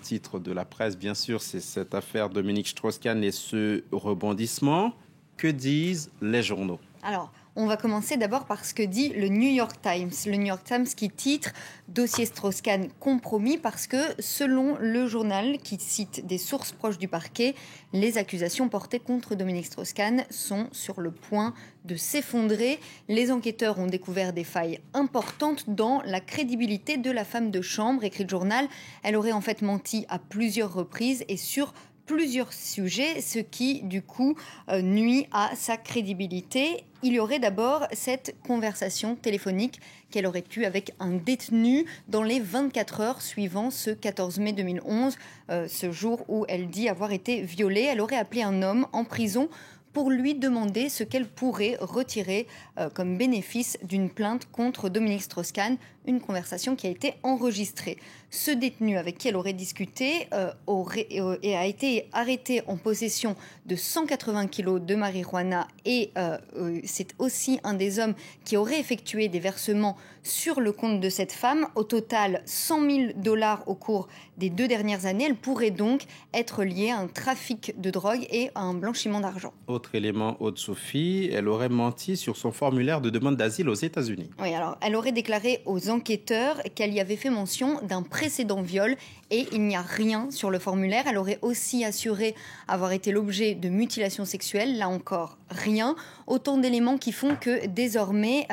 titre de la presse, bien sûr, c'est cette affaire Dominique Strauss-Kahn et ce rebondissement. Que disent les journaux ? Alors, on va commencer d'abord par ce que dit le New York Times. Le New York Times qui titre « Dossier Strauss-Kahn compromis » parce que, selon le journal qui cite des sources proches du parquet, les accusations portées contre Dominique Strauss-Kahn sont sur le point de s'effondrer. Les enquêteurs ont découvert des failles importantes dans la crédibilité de la femme de chambre, écrit le journal. Elle aurait en fait menti à plusieurs reprises et sur plusieurs sujets, ce qui, du coup, nuit à sa crédibilité. Il y aurait d'abord cette conversation téléphonique qu'elle aurait eue avec un détenu dans les 24 heures suivant ce 14 mai 2011, ce jour où elle dit avoir été violée. Elle aurait appelé un homme en prison pour lui demander ce qu'elle pourrait retirer comme bénéfice d'une plainte contre Dominique Strauss-Kahn, une conversation qui a été enregistrée. Ce détenu avec qui elle aurait discuté a été arrêté en possession de 180 kilos de marijuana et c'est aussi un des hommes qui aurait effectué des versements sur le compte de cette femme. Au total, $100 000 au cours des 2 dernières années. Elle pourrait donc être liée à un trafic de drogue et à un blanchiment d'argent. Autre élément, Aude-Sophie, elle aurait menti sur son formulaire de demande d'asile aux États-Unis. Oui, alors elle aurait déclaré aux enquêteurs qu'elle y avait fait mention d'un précédent viol et il n'y a rien sur le formulaire. Elle aurait aussi assuré avoir été l'objet de mutilations sexuelles. Là encore, rien. Autant d'éléments qui font que désormais,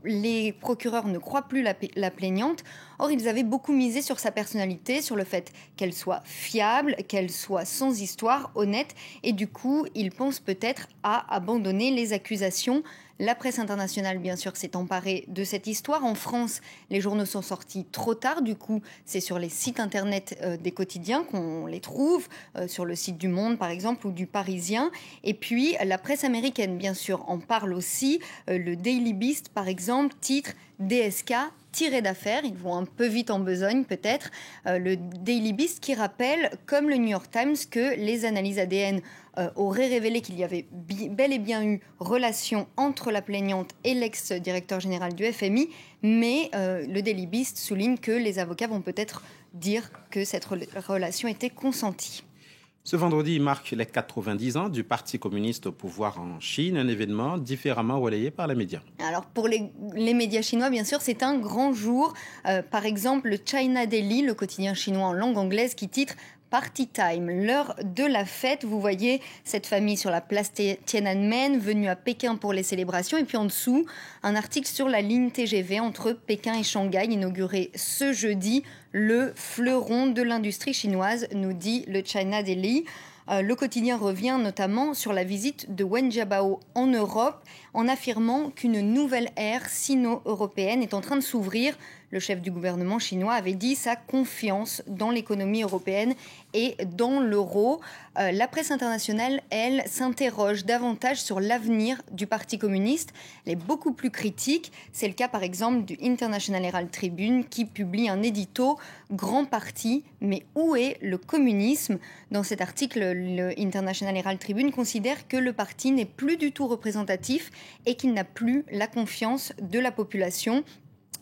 les procureurs ne croient plus la plaignante. Or, ils avaient beaucoup misé sur sa personnalité, sur le fait qu'elle soit fiable, qu'elle soit sans histoire, honnête. Et du coup, ils pensent peut-être à abandonner les accusations. La presse internationale, bien sûr, s'est emparée de cette histoire. En France, les journaux sont sortis trop tard. Du coup, c'est sur les sites internet des quotidiens qu'on les trouve, sur le site du Monde, par exemple, ou du Parisien. Et puis, la presse américaine, bien sûr, en parle aussi. Le Daily Beast, par exemple, titre « DSK ». Tiré d'affaire, ils vont un peu vite en besogne peut-être, le Daily Beast qui rappelle, comme le New York Times, que les analyses ADN auraient révélé qu'il y avait bel et bien eu relation entre la plaignante et l'ex-directeur général du FMI, mais le Daily Beast souligne que les avocats vont peut-être dire que cette relation était consentie. Ce vendredi, il marque les 90 ans du Parti communiste au pouvoir en Chine, un événement différemment relayé par les médias. Alors pour les médias chinois, bien sûr, c'est un grand jour. Par exemple, le China Daily, le quotidien chinois en langue anglaise, qui titre Party Time, l'heure de la fête. Vous voyez cette famille sur la place Tiananmen, venue à Pékin pour les célébrations. Et puis en dessous, un article sur la ligne TGV entre Pékin et Shanghai, inauguré ce jeudi. Le fleuron de l'industrie chinoise, nous dit le China Daily. Le quotidien revient notamment sur la visite de Wen Jiabao en Europe en affirmant qu'une nouvelle ère sino-européenne est en train de s'ouvrir. Le chef du gouvernement chinois avait dit sa confiance dans l'économie européenne et dans l'euro. La presse internationale, elle, s'interroge davantage sur l'avenir du Parti communiste. Elle est beaucoup plus critique. C'est le cas, par exemple, du International Herald Tribune qui publie un édito « Grand parti, mais où est le communisme ?» Dans cet article, le International Herald Tribune considère que le parti n'est plus du tout représentatif et qu'il n'a plus la confiance de la population.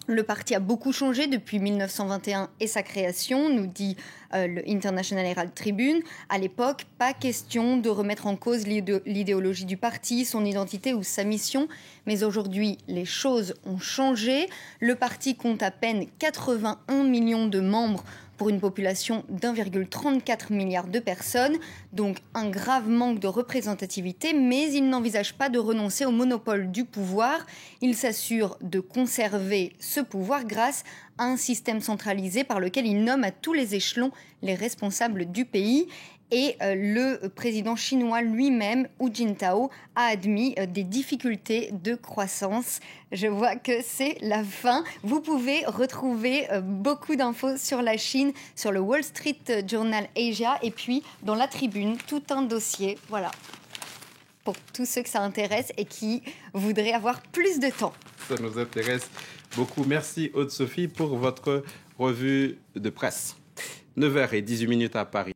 Le parti a beaucoup changé depuis 1921 et sa création, nous dit le International Herald Tribune. À l'époque, pas question de remettre en cause l'idéologie du parti, son identité ou sa mission. Mais aujourd'hui, les choses ont changé. Le parti compte à peine 81 millions de membres pour une population d'1,34 milliard de personnes, donc un grave manque de représentativité, mais il n'envisage pas de renoncer au monopole du pouvoir. Il s'assure de conserver ce pouvoir grâce à un système centralisé par lequel il nomme à tous les échelons les responsables du pays. Et le président chinois lui-même, Hu Jintao, a admis des difficultés de croissance. Je vois que c'est la fin. Vous pouvez retrouver beaucoup d'infos sur la Chine, sur le Wall Street Journal Asia et puis dans la Tribune, tout un dossier. Voilà, pour tous ceux que ça intéresse et qui voudraient avoir plus de temps. Ça nous intéresse beaucoup. Merci Aude-Sophie pour votre revue de presse. 9h18 à Paris.